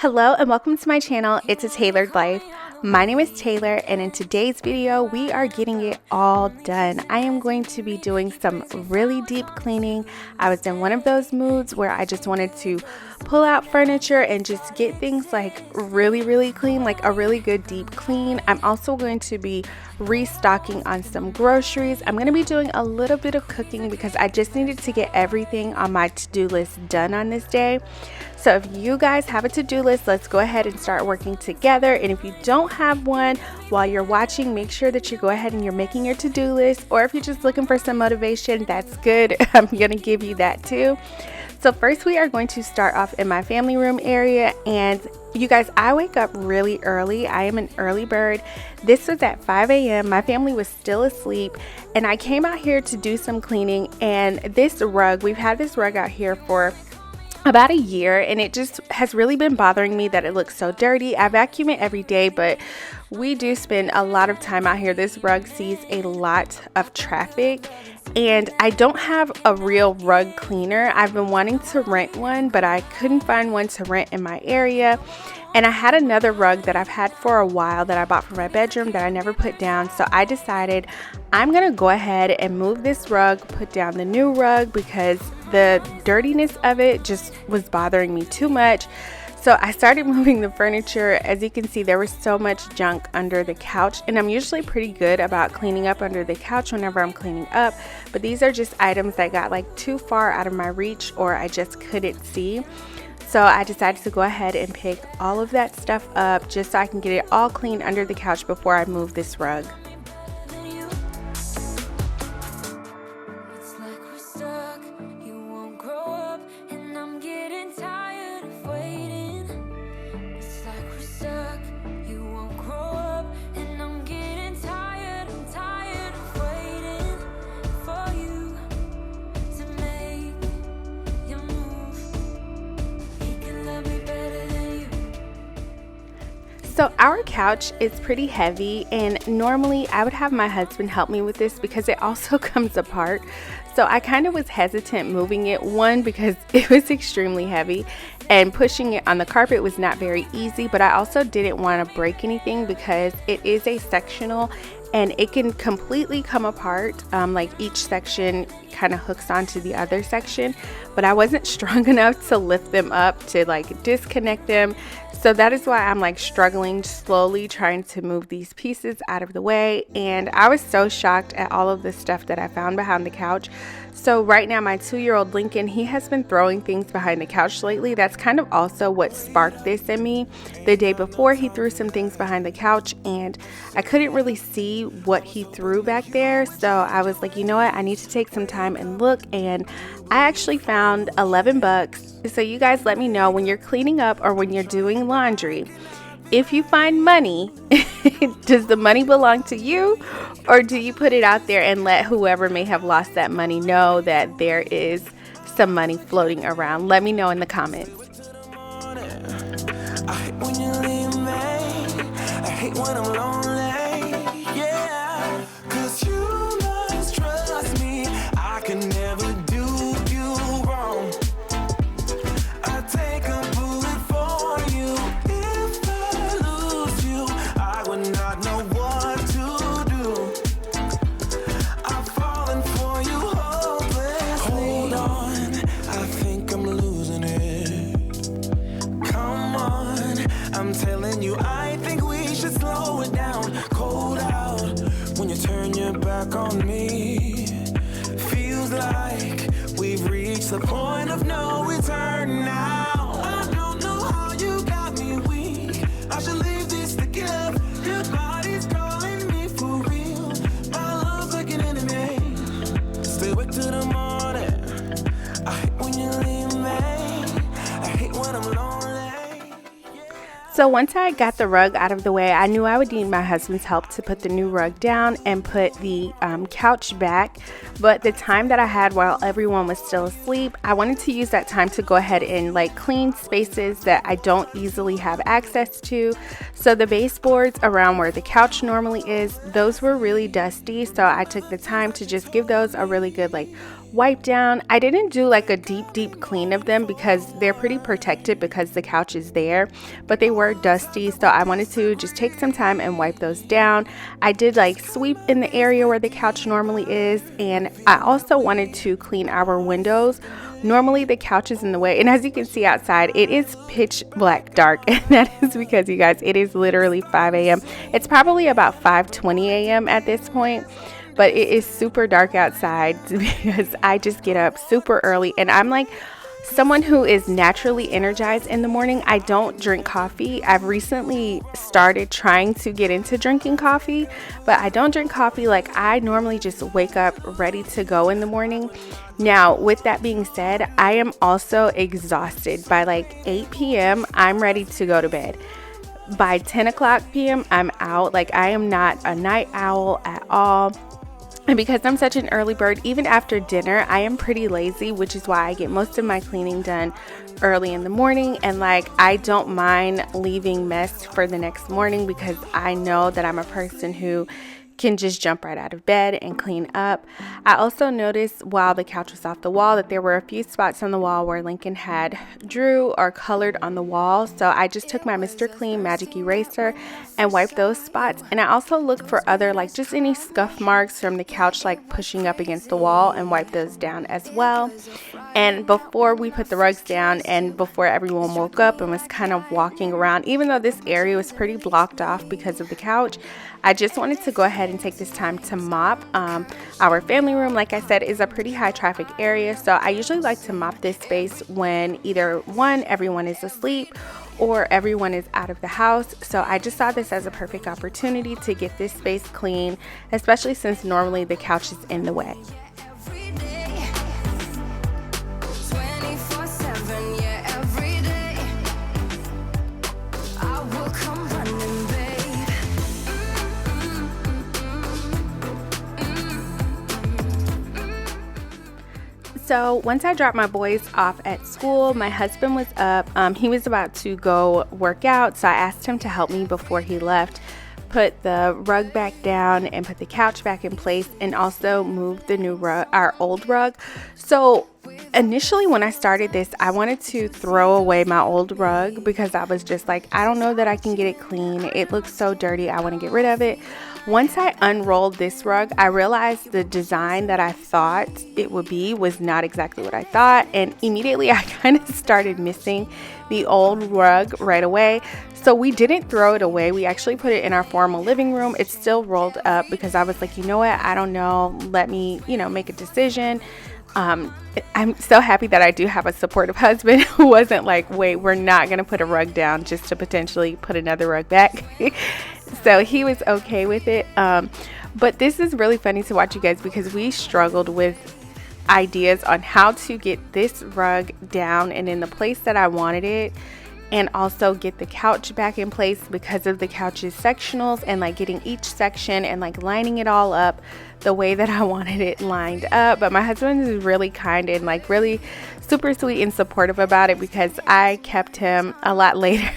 Hello and welcome to my channel. It's a tailored life. My name is Taylor, and in today's video we are getting it all done. I am going to be doing some really deep cleaning. I was in one of those moods where I just wanted to pull out furniture and just get things like really clean, like a really good deep clean. I'm also going to be restocking on some groceries. I'm going to be doing a little bit of cooking because I just needed to get everything on my to-do list done on this day. So if you guys have a to-do list, let's go ahead and start working together. And if you don't have one, while you're watching, make sure that you go ahead and you're making your to-do list. Or if you're just looking for some motivation, that's good. I'm going to give you that too. So first we are going to start off in my family room area. And you guys, I wake up really early. I am an early bird. This was at 5 a.m. My family was still asleep. And I came out here to do some cleaning. And this rug, we've had this rug out here for about a year, and it just has really been bothering me that it looks so dirty. I vacuum it every day, but we do spend a lot of time out here. This rug sees a lot of traffic, and I don't have a real rug cleaner. I've been wanting to rent one, but I couldn't find one to rent in my area. And I had another rug that I've had for a while that I bought for my bedroom that I never put down. So I decided I'm going to go ahead and move this rug, put down the new rug, because the dirtiness of it just was bothering me too much. So I started moving the furniture. As you can see, there was so much junk under the couch, and I'm usually pretty good about cleaning up under the couch whenever I'm cleaning up, but these are just items that got like too far out of my reach, or I just couldn't see. So I decided to go ahead and pick all of that stuff up just so I can get it all clean under the couch before I move this rug. So our couch is pretty heavy, and normally I would have my husband help me with this because it also comes apart. So I kind of was hesitant moving it, one, because it was extremely heavy and pushing it on the carpet was not very easy, but I also didn't want to break anything because it is a sectional and it can completely come apart. Like each section kind of hooks onto the other section, but I wasn't strong enough to lift them up to like disconnect them. So that is why I'm like struggling, slowly trying to move these pieces out of the way. And I was so shocked at all of the stuff that I found behind the couch. So right now my 2-year-old Lincoln, he has been throwing things behind the couch lately. That's kind of also what sparked this in me. The day before, he threw some things behind the couch and I couldn't really see what he threw back there. So I was like, you know what, I need to take some time and look, and I actually found 11 bucks. So you guys let me know when you're cleaning up or when you're doing laundry. If you find money, does the money belong to you, or do you put it out there and let whoever may have lost that money know that there is some money floating around? Let me know in the comments. I hate when you leave me. I hate when I'm lonely. Yeah, 'cause you must trust me. I can never do you wrong. I take a bullet for you. If I lose you, I would not know what to do. I've fallen for you hopelessly. Hold on, I think I'm losing it. Come on, I'm telling you, I think we should slow it down. Cold out when you turn your back on me. Feels like we've reached the point of no return now. I don't know how you got me weak. I should leave this to give. Your body's calling me for real. My love's like an enemy. Stay awake till the morning. I hate when you leave me. I hate when I'm lonely. So once I got the rug out of the way, I knew I would need my husband's help to put the new rug down and put the couch back. But the time that I had while everyone was still asleep, I wanted to use that time to go ahead and like clean spaces that I don't easily have access to. So the baseboards around where the couch normally is, those were really dusty. So I took the time to just give those a really good like wipe down. I didn't do like a deep clean of them because they're pretty protected because the couch is there, but they were dusty, so I wanted to just take some time and wipe those down. I did like sweep in the area where the couch normally is, and I also wanted to clean our windows. Normally the couch is in the way, and as you can see outside, it is pitch black dark, and that is because, you guys, it is literally 5 a.m. It's probably about 5:20 a.m. at this point, but it is super dark outside because I just get up super early, and I'm like someone who is naturally energized in the morning. I don't drink coffee. I've recently started trying to get into drinking coffee, but I don't drink coffee. Like, I normally just wake up ready to go in the morning. Now, with that being said, I am also exhausted. By like 8 p.m., I'm ready to go to bed. By 10 o'clock p.m., I'm out. Like, I am not a night owl at all. And because I'm such an early bird, even after dinner, I am pretty lazy, which is why I get most of my cleaning done early in the morning. And like, I don't mind leaving mess for the next morning because I know that I'm a person who can just jump right out of bed and clean up. I also noticed while the couch was off the wall that there were a few spots on the wall where Lincoln had drew or colored on the wall. So I just took my Mr. Clean magic eraser and wiped those spots. And I also looked for other, like, just any scuff marks from the couch, like pushing up against the wall, and wiped those down as well. And before we put the rugs down and before everyone woke up and was kind of walking around, even though this area was pretty blocked off because of the couch, I just wanted to go ahead and take this time to mop. Our family room, like I said, is a pretty high traffic area, so I usually like to mop this space when either one, everyone is asleep, or everyone is out of the house. So I just saw this as a perfect opportunity to get this space clean, especially since normally the couch is in the way. So once I dropped my boys off at school, my husband was up. He was about to go work out, so I asked him to help me before he left, put the rug back down and put the couch back in place, and also move the new rug, our old rug. So initially when I started this, I wanted to throw away my old rug because I was just like, I don't know that I can get it clean. It looks so dirty. I want to get rid of it. Once I unrolled this rug, I realized the design that I thought it would be was not exactly what I thought, and immediately I kind of started missing the old rug right away. So we didn't throw it away. We actually put it in our formal living room. It's still rolled up because I was like, you know what? I don't know. Let me, make a decision. I'm so happy that I do have a supportive husband who wasn't like, wait, we're not going to put a rug down just to potentially put another rug back. So he was okay with it. But this is really funny to watch, you guys, because we struggled with ideas on how to get this rug down and in the place that I wanted it, and also get the couch back in place because of the couch's sectionals, and like getting each section and like lining it all up the way that I wanted it lined up. But my husband is really kind and like really super sweet and supportive about it, because I kept him a lot later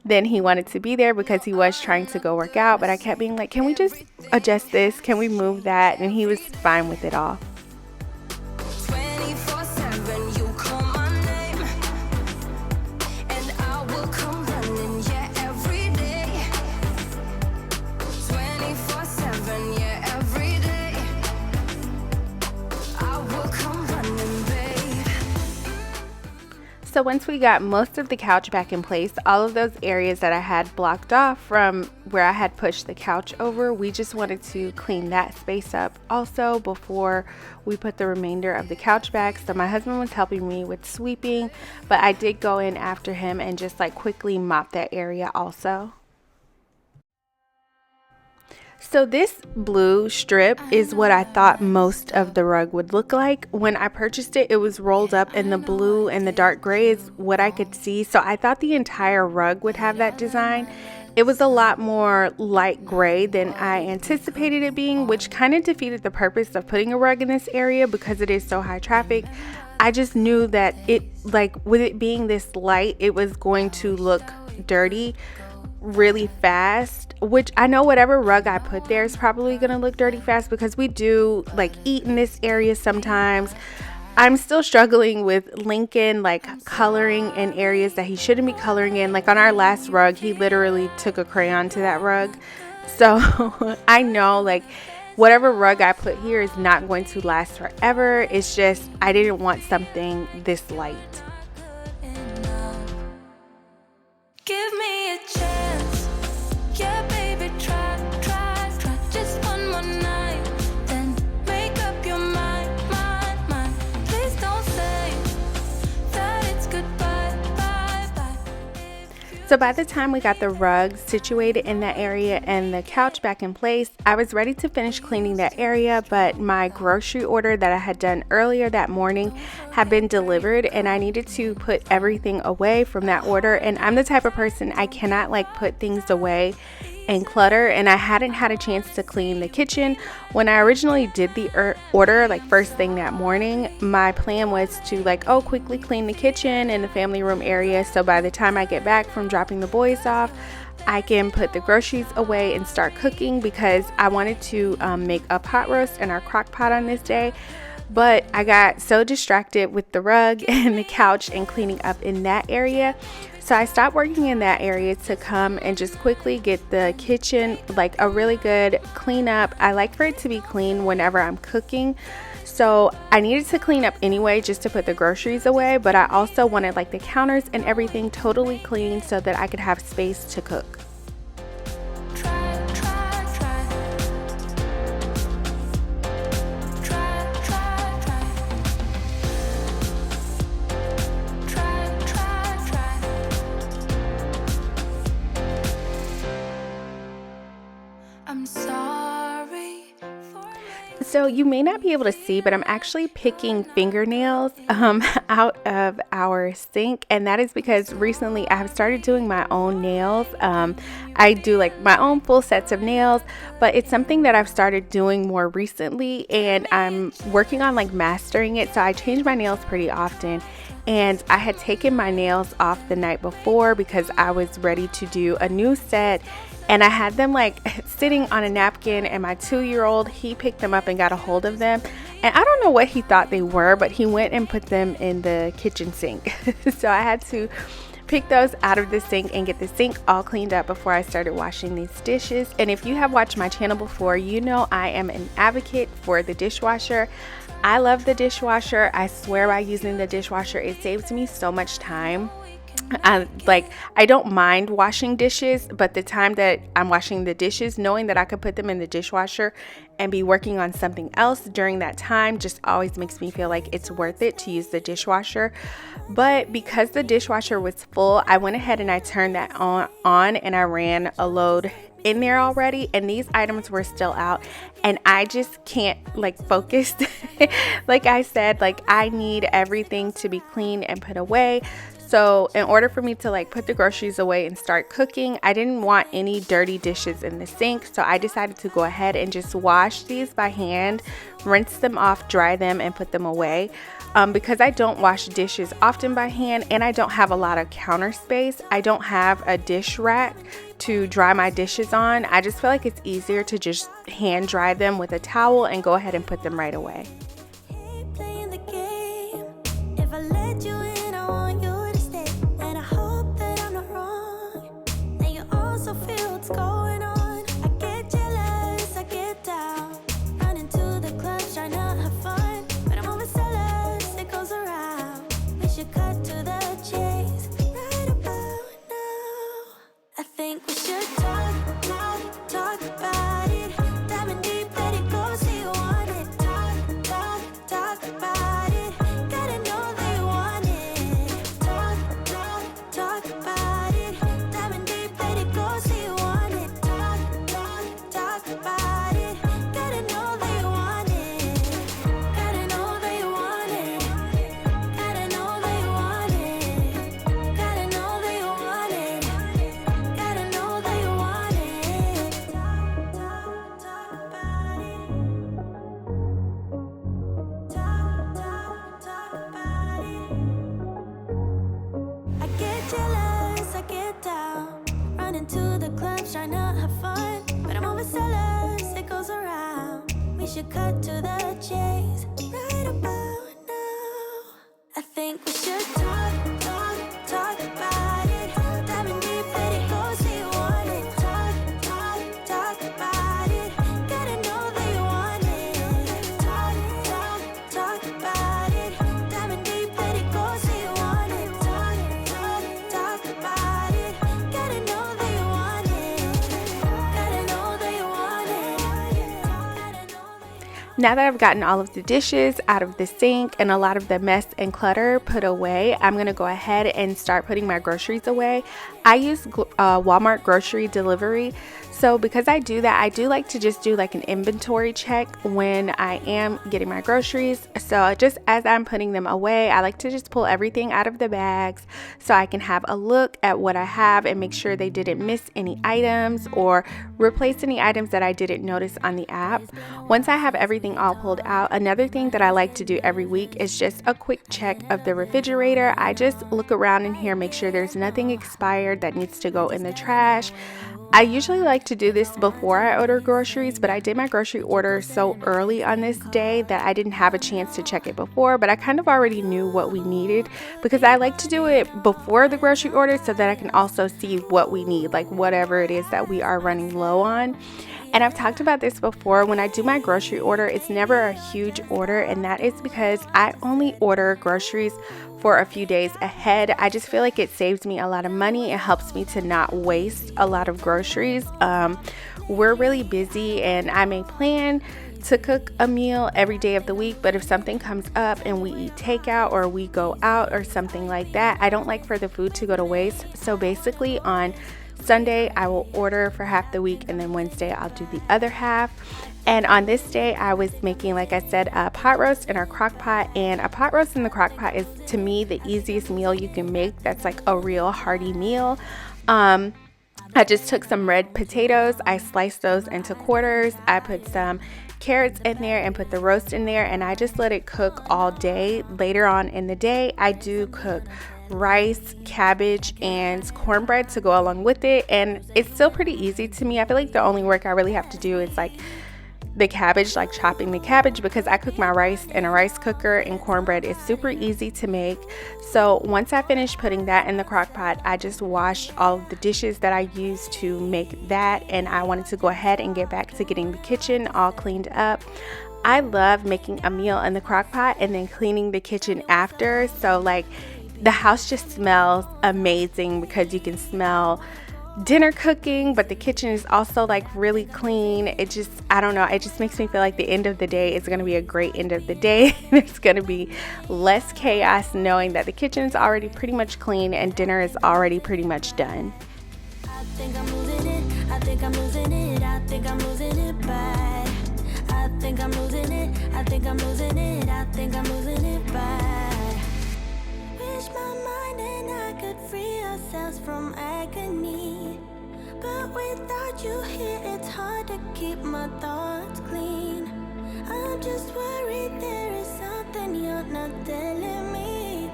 than he wanted to be there because he was trying to go work out. But I kept being like, can we just adjust this? Can we move that? And he was fine with it all. So once we got most of the couch back in place, all of those areas that I had blocked off from where I had pushed the couch over, we just wanted to clean that space up also before we put the remainder of the couch back. So my husband was helping me with sweeping, but I did go in after him and just like quickly mop that area also. So this blue strip is what I thought most of the rug would look like. When I purchased it, it was rolled up, and the blue and the dark gray is what I could see. So I thought the entire rug would have that design. It was a lot more light gray than I anticipated it being, which kind of defeated the purpose of putting a rug in this area because it is so high traffic. I just knew that it, like with it being this light, it was going to look dirty really fast, which I know whatever rug I put there is probably gonna look dirty fast because we do like eat in this area sometimes. I'm still struggling with Lincoln like coloring in areas that he shouldn't be coloring in. Like on our last rug, he literally took a crayon to that rug. So I know like whatever rug I put here is not going to last forever. It's just I didn't want something this light. Give me a chance, yeah, baby, try, just one more night, then make up your mind, please don't say that it's goodbye, bye. So by the time we got the rug situated in that area and the couch back in place, I was ready to finish cleaning that area, but my grocery order that I had done earlier that morning had been delivered and I needed to put everything away from that order. And I'm the type of person, I cannot like put things away and clutter, and I hadn't had a chance to clean the kitchen. When I originally did the order like first thing that morning, my plan was to like quickly clean the kitchen and the family room area, so by the time I get back from dropping the boys off, I can put the groceries away and start cooking, because I wanted to make a pot roast in our crock pot on this day. But I got so distracted with the rug and the couch and cleaning up in that area, so I stopped working in that area to come and just quickly get the kitchen like a really good clean up. I like for it to be clean whenever I'm cooking, so I needed to clean up anyway just to put the groceries away, but I also wanted like the counters and everything totally clean so that I could have space to cook. I'm sorry. So you may not be able to see, but I'm actually picking fingernails out of our sink, and that is because recently I have started doing my own nails. I do like my own full sets of nails, but it's something that I've started doing more recently, and I'm working on like mastering it. So I change my nails pretty often, and I had taken my nails off the night before because I was ready to do a new set. And I had them like sitting on a napkin, and my 2-year-old, he picked them up and got a hold of them. And I don't know what he thought they were, but he went and put them in the kitchen sink. So I had to pick those out of the sink and get the sink all cleaned up before I started washing these dishes. And if you have watched my channel before, you know I am an advocate for the dishwasher. I love the dishwasher. I swear by using the dishwasher, it saves me so much time. I don't mind washing dishes, but the time that I'm washing the dishes, knowing that I could put them in the dishwasher and be working on something else during that time just always makes me feel like it's worth it to use the dishwasher. But because the dishwasher was full, I went ahead and I turned that on and I ran a load in there already, and these items were still out, and I just can't like focus. Like I said, like I need everything to be clean and put away. So in order for me to like put the groceries away and start cooking, I didn't want any dirty dishes in the sink. So I decided to go ahead and just wash these by hand, rinse them off, dry them, and put them away. Because I don't wash dishes often by hand and I don't have a lot of counter space, I don't have a dish rack to dry my dishes on. I just feel like it's easier to just hand dry them with a towel and go ahead and put them right away. going to the clubs, trying to have fun. But I'm overzealous, it goes around. We should cut to the chase right about now. I think we should talk about it. Diving deep, let it go, say you want it. Talk about it. Gotta know that you want it. Talk about it. Diving deep, let it go, say you want it. Talk about it. Gotta know that you want it. Gotta know that you want it. Now that I've gotten all of the dishes out of the sink and a lot of the mess and clutter put away, I'm going to go ahead and start putting my groceries away. I use Walmart grocery delivery. So because I do that, I do like to just do like an inventory check when I am getting my groceries. So just as I'm putting them away, I like to just pull everything out of the bags so I can have a look at what I have and make sure they didn't miss any items or replace any items that I didn't notice on the app. Once I have everything all pulled out, another thing that I like to do every week is just a quick check of the refrigerator. I just look around in here, make sure there's nothing expired that needs to go in the trash. I usually like to do this before I order groceries, but I did my grocery order so early on this day that I didn't have a chance to check it before, but I kind of already knew what we needed because I like to do it before the grocery order so that I can also see what we need, like whatever it is that we are running low on. And I've talked about this before. When I do my grocery order, it's never a huge order, and that is because I only order groceries for a few days ahead. I just feel like it saves me a lot of money. It helps me to not waste a lot of groceries. We're really busy, and I may plan to cook a meal every day of the week, but if something comes up and we eat takeout or we go out or something like that, I don't like for the food to go to waste. So basically on Sunday, I will order for half the week, and then Wednesday, I'll do the other half. And on this day, I was making, like I said, a pot roast in our crock pot. And a pot roast in the crock pot is, to me, the easiest meal you can make. That's like a real hearty meal. I just took some red potatoes. I sliced those into quarters. I put some carrots in there and put the roast in there, and I just let it cook all day. Later on in the day, I do cook rice, cabbage, and cornbread to go along with it, and it's still pretty easy to me. I feel like the only work I really have to do is like the cabbage, like chopping the cabbage, because I cook my rice in a rice cooker, and cornbread is super easy to make. So once I finished putting that in the crock pot, I just washed all of the dishes that I used to make that, and I wanted to go ahead and get back to getting the kitchen all cleaned up. I love making a meal in the crock pot and then cleaning the kitchen after. So like the house just smells amazing because you can smell dinner cooking, but the kitchen is also like really clean. It just, I don't know, it just makes me feel like the end of the day is going to be a great end of the day. There's going to be less chaos knowing that the kitchen is already pretty much clean and dinner is already pretty much done. I think I'm losing it. I think I'm losing it. I think I'm losing it bad. I think I'm losing it. I think I'm losing it. I think I'm losing it bad. Wish my mind and I could free ourselves from agony. But without you here, it's hard to keep my thoughts clean. I'm just worried there is something you're not telling me.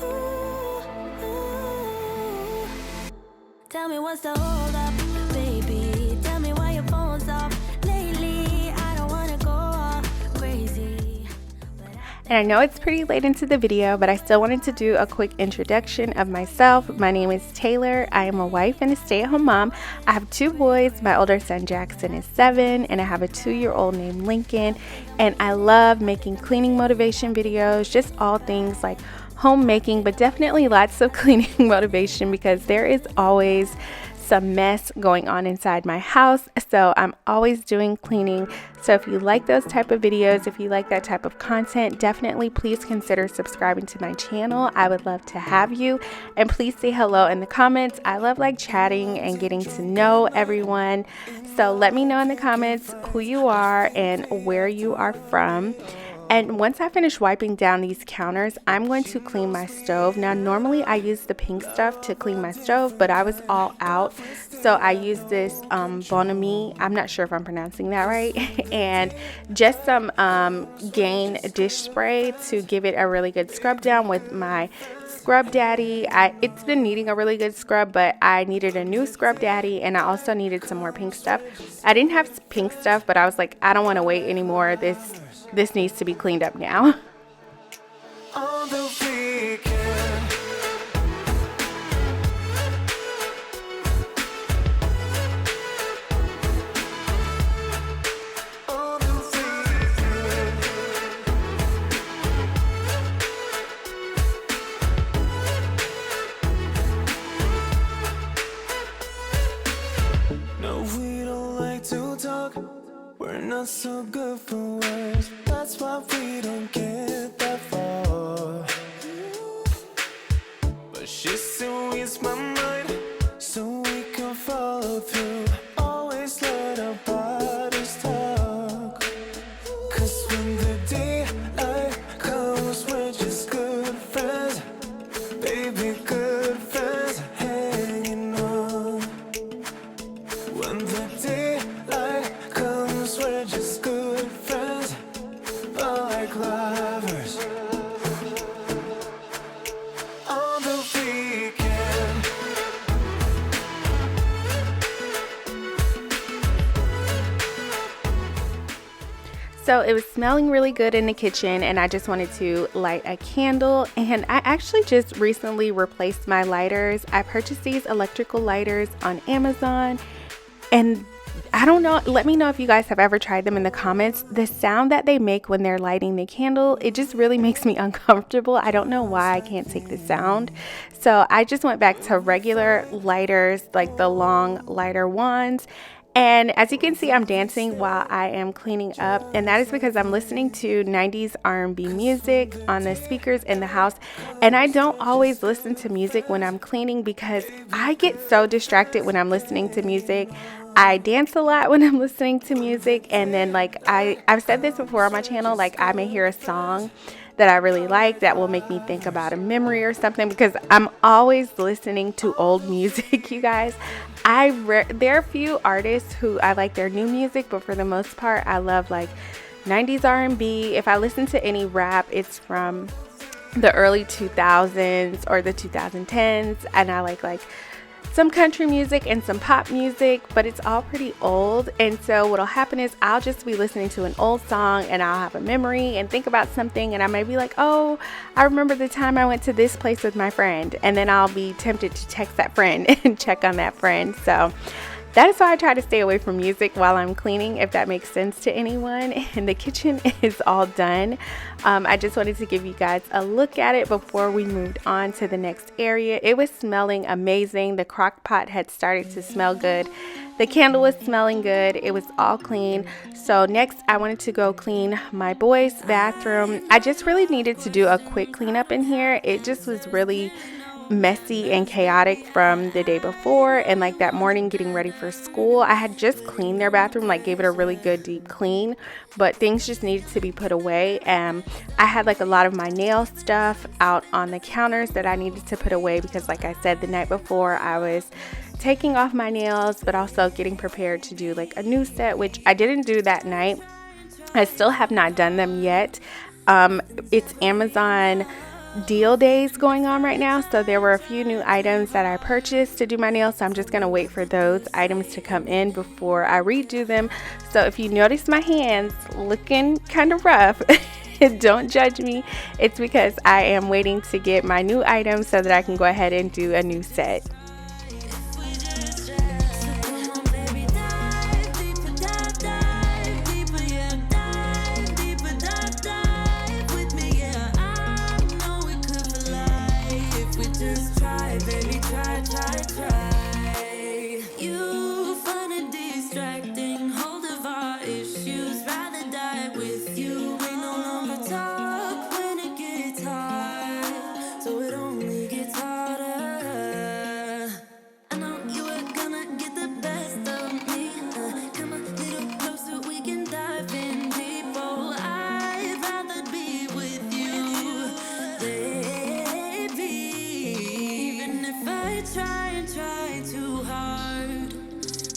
Ooh, ooh. Tell me what's the hold up, baby. Tell me why your phone's off lately. I don't wanna go all crazy. And I know it's pretty late into the video, but I still wanted to do a quick introduction of myself. My name is Taylor. I am a wife and a stay-at-home mom. I have 2 boys. My older son Jackson is 7, and I have a 2-year-old named Lincoln. And I love making cleaning motivation videos, just all things like homemaking, but definitely lots of cleaning motivation because there is always some mess going on inside my house, so I'm always doing cleaning. So if you like those type of videos, if you like that type of content, definitely please consider subscribing to my channel. I would love to have you, and please say hello in the comments. I love like chatting and getting to know everyone, so let me know in the comments who you are and where you are from. And once I finish wiping down these counters, I'm going to clean my stove. Now, normally I use the pink stuff to clean my stove, but I was all out. So I used this Bon Ami, I'm not sure if I'm pronouncing that right, and just some Gain dish spray to give it a really good scrub down with my scrub daddy. It's been needing a really good scrub, but I needed a new scrub daddy, and I also needed some more pink stuff. I didn't have pink stuff, but I was like, I don't want to wait anymore. This needs to be cleaned up now. On the weekend, on the weekend. No, we don't like to talk. We're not so good for words. That's why we don't get that far. But she still reads my mind, so we can follow through. Always let our bodies talk. 'Cause when the daylight comes, we're just good friends. Baby, good friends hanging on. When the daylight comes, we're just good friends, but like lovers. On the weekend, So it was smelling really good in the kitchen, and I just wanted to light a candle. And I actually just recently replaced my lighters. I purchased these electrical lighters on Amazon, and I don't know, let me know if you guys have ever tried them in the comments. The sound that they make when they're lighting the candle, it just really makes me uncomfortable. I don't know why I can't take the sound. So I just went back to regular lighters, like the long lighter wands. And as you can see, I'm dancing while I am cleaning up, and that is because I'm listening to 90s R&B music on the speakers in the house. And I don't always listen to music when I'm cleaning because I get so distracted when I'm listening to music. I dance a lot when I'm listening to music, and then like I've said this before on my channel, like I may hear a song that I really like that will make me think about a memory or something, because I'm always listening to old music, you guys. There are a few artists who I like their new music, but for the most part, I love like 90s R&B. If I listen to any rap, it's from the early 2000s or the 2010s, and I like some country music and some pop music, but it's all pretty old. And so what'll happen is I'll just be listening to an old song, and I'll have a memory and think about something, and I may be like, oh, I remember the time I went to this place with my friend, and then I'll be tempted to text that friend and check on that friend. So that is why I try to stay away from music while I'm cleaning, if that makes sense to anyone. And the kitchen is all done. I just wanted to give you guys a look at it before we moved on to the next area. It was smelling amazing. The crock pot had started to smell good. The candle was smelling good. It was all clean. So next I wanted to go clean my boys' bathroom. I just really needed to do a quick cleanup in here. It just was really messy and chaotic from the day before, and like that morning getting ready for school. I had just cleaned their bathroom, like gave it a really good deep clean, but things just needed to be put away. I had like a lot of my nail stuff out on the counters that I needed to put away, because like I said, the night before I was taking off my nails, but also getting prepared to do like a new set, which I didn't do that night. I still have not done them yet. It's Amazon deal days going on right now, so there were a few new items that I purchased to do my nails, so I'm just gonna wait for those items to come in before I redo them. So if you notice my hands looking kind of rough, don't judge me. It's because I am waiting to get my new items so that I can go ahead and do a new set.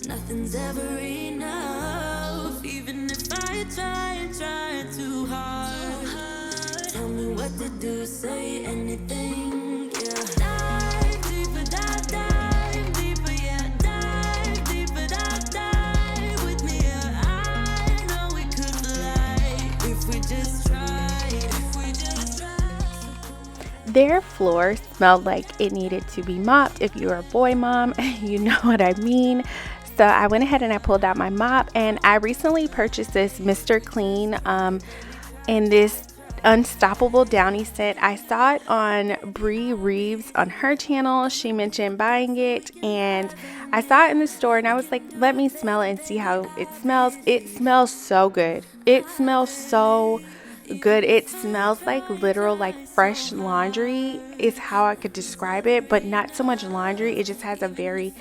Nothing's ever enough, even if I try too hard. Tell me what to do, say anything. their floor smelled like it needed to be mopped. If you're a boy mom, you know what I mean. So I went ahead and I pulled out my mop, and I recently purchased this Mr. Clean in this Unstoppable Downy scent. I saw it on Bree Reeves on her channel. She mentioned buying it, and I saw it in the store, and I was like, let me smell it and see how it smells. It smells so good. It smells so good. It smells like literal, like fresh laundry is how I could describe it, but not so much laundry. It just has a very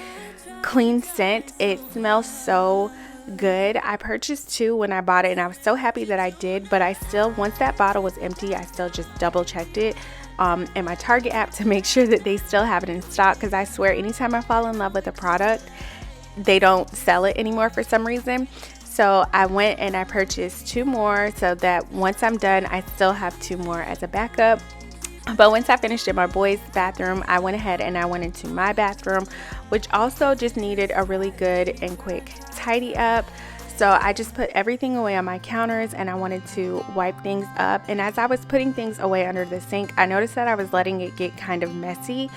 clean scent. It smells so good. I purchased 2 when I bought it, and I was so happy that I did, but I still, once that bottle was empty, I still just double checked it in my Target app to make sure that they still have it in stock, because I swear anytime I fall in love with a product, they don't sell it anymore for some reason. So I went and I purchased 2 more so that once I'm done, I still have 2 more as a backup. But once I finished in my boys' bathroom, I went ahead and I went into my bathroom, which also just needed a really good and quick tidy up. So I just put everything away on my counters, and I wanted to wipe things up. And as I was putting things away under the sink, I noticed that I was letting it get kind of messy.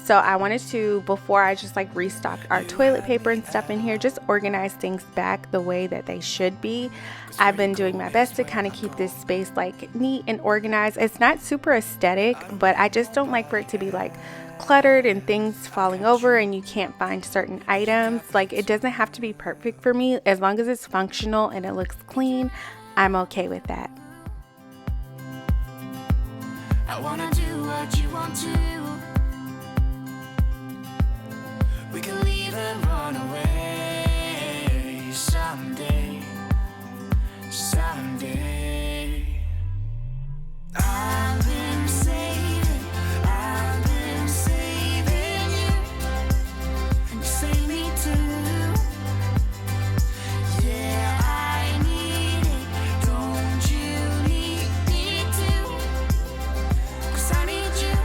So I wanted to, before I just like restocked our toilet paper and stuff in here, just organize things back the way that they should be. I've been doing my best to kind of keep this space like neat and organized. It's not super aesthetic, but I just don't like for it to be like cluttered and things falling over and you can't find certain items. Like, it doesn't have to be perfect for me. As long as it's functional and it looks clean, I'm okay with that. I wanna do what you want to. We can leave and run away someday, someday. I've been saving you, and you save me too. Yeah, I need it, don't you need me too? 'Cause I need you.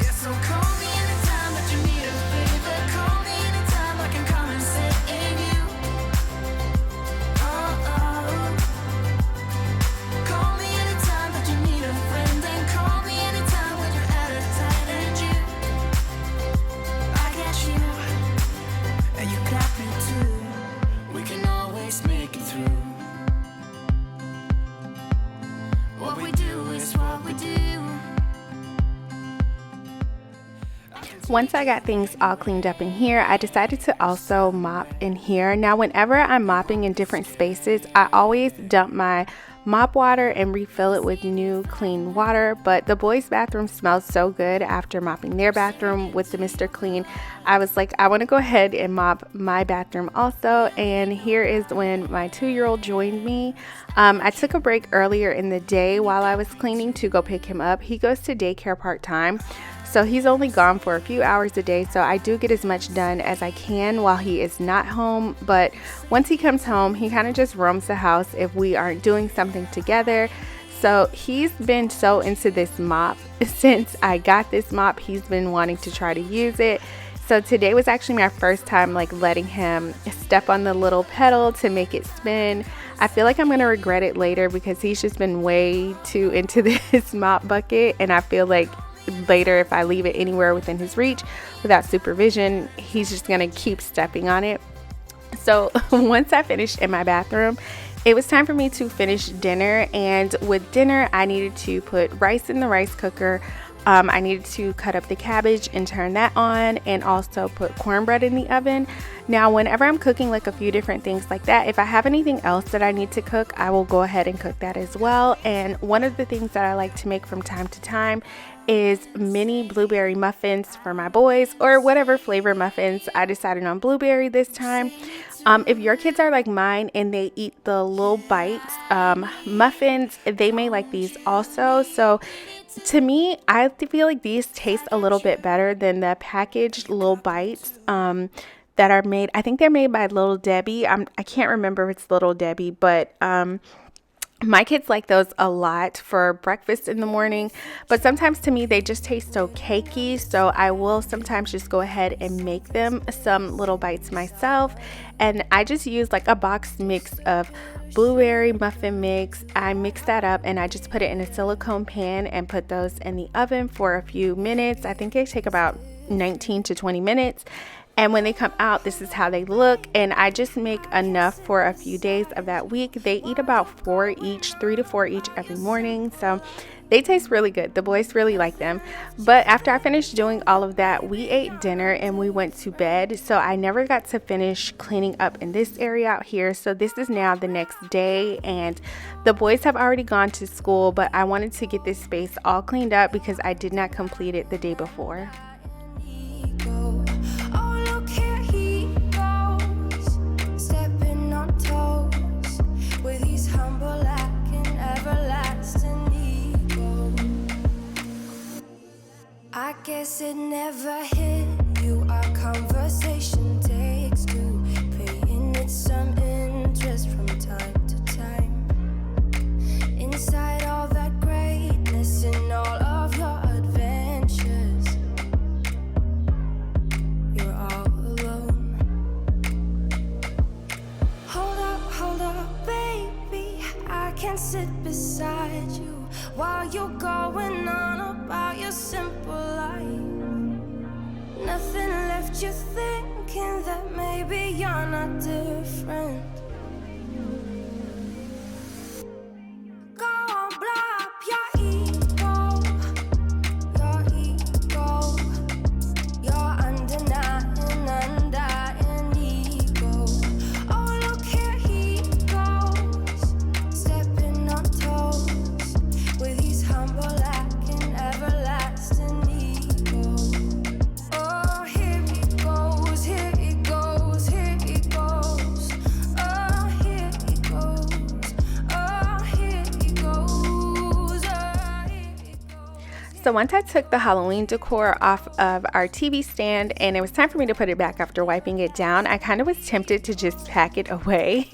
Yeah, so call me anytime that you need a favor. Call me anytime I can come and sit in you. Oh, oh. Call me anytime that you need a friend, and call me anytime when you're at a tight end. I got you, and you got me too. We can always make it through. What we do is what we do. Once I got things all cleaned up in here, I decided to also mop in here. Now, whenever I'm mopping in different spaces, I always dump my mop water and refill it with new clean water. But the boys' bathroom smells so good after mopping their bathroom with the Mr. Clean. I was like, I want to go ahead and mop my bathroom also. And here is when my 2-year-old joined me. I took a break earlier in the day while I was cleaning to go pick him up. He goes to daycare part-time, so he's only gone for a few hours a day, so I do get as much done as I can while he is not home. But once he comes home, he kind of just roams the house if we aren't doing something together. So he's been so into this mop. Since I got this mop, he's been wanting to try to use it. So today was actually my first time like letting him step on the little pedal to make it spin. I feel like I'm going to regret it later because he's just been way too into this mop bucket, and I feel like later if I leave it anywhere within his reach without supervision, he's just gonna keep stepping on it. So once I finished in my bathroom, it was time for me to finish dinner, and with dinner I needed to put rice in the rice cooker. I needed to cut up the cabbage and turn that on, and also put cornbread in the oven. Now, whenever I'm cooking like a few different things like that, if I have anything else that I need to cook, I will go ahead and cook that as well. And one of the things that I like to make from time to time is mini blueberry muffins for my boys, or whatever flavor muffins. I decided on blueberry this time. If your kids are like mine and they eat the little bites muffins, they may like these also. So to me, I feel like these taste a little bit better than the packaged little bites that are made. I think they're made by Little Debbie. I can't remember if it's Little Debbie, but My kids like those a lot for breakfast in the morning, but sometimes to me they just taste so cakey, so I will sometimes just go ahead and make them some little bites myself. And I just use like a box mix of blueberry muffin mix. I mix that up and I just put it in a silicone pan and put those in the oven for a few minutes. I think they take about 19 to 20 minutes. And when they come out, this is how they look. And I just make enough for a few days of that week. They eat about 4 each, 3 to 4 each every morning. So they taste really good. The boys really like them. But after I finished doing all of that, we ate dinner and we went to bed. So I never got to finish cleaning up in this area out here. So this is now the next day and the boys have already gone to school, but I wanted to get this space all cleaned up because I did not complete it the day before. I guess it never hit you. Our conversation takes two, paying it some interest from time to time. Inside all that greatness and all of your adventures, you're all alone. Hold up, baby. I can sit beside you while you're going on about your simple life. Nothing left you thinking that maybe you're not different. Go on, blow up your ego, your undying ego. Oh, look here he goes, stepping on toes with his humble acting, everlasting ego. Oh, here he goes, here he goes, here he goes. Oh, here he goes, oh, here he goes, oh, here he goes. So once I took the Halloween decor off of our TV stand and it was time for me to put it back after wiping it down, I kind of was tempted to just pack it away.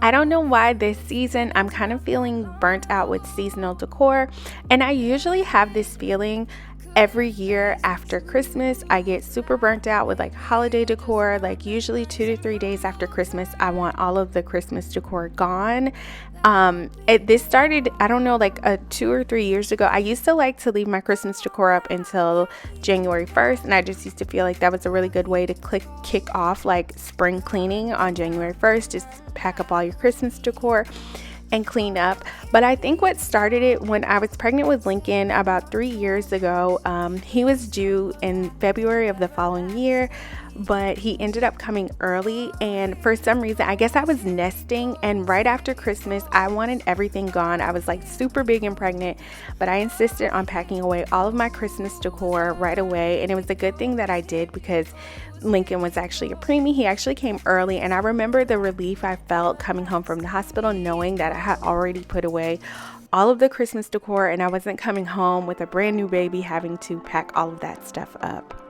I don't know why this season I'm kind of feeling burnt out with seasonal decor, and I usually have this feeling every year after Christmas. I get super burnt out with like holiday decor. Like usually 2 to 3 days after Christmas, I want all of the Christmas decor gone. This started, I don't know, like 2 or 3 years ago. I used to like to leave my Christmas decor up until January 1st, and I just used to feel like that was a really good way to kick off like spring cleaning on January 1st. Just pack up all your Christmas decor and clean up. But I think what started it, when I was pregnant with Lincoln about 3 years ago, he was due in February of the following year, but he ended up coming early, and for some reason, I guess I was nesting, and right after Christmas I wanted everything gone. I was like super big and pregnant, but I insisted on packing away all of my Christmas decor right away, and it was a good thing that I did because Lincoln was actually a preemie. He actually came early, and I remember the relief I felt coming home from the hospital knowing that I had already put away all of the Christmas decor and I wasn't coming home with a brand new baby having to pack all of that stuff up.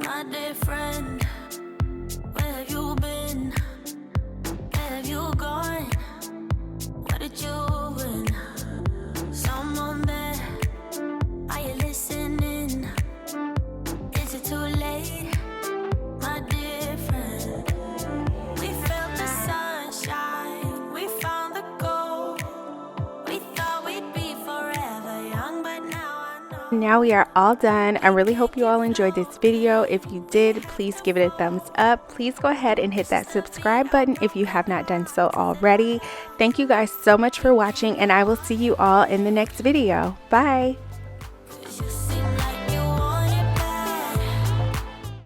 My dear friend, where have you been? Where have you gone? What did you win? Someone there, are you listening? Is it too late? My dear friend, we felt the sunshine, we found the gold. We thought we'd be forever young, but now I know. Now we are all done. I really hope you all enjoyed this video. If you did, please give it a thumbs up. Please go ahead and hit that subscribe button if you have not done so already. Thank you guys so much for watching, and I will see you all in the next video. Bye.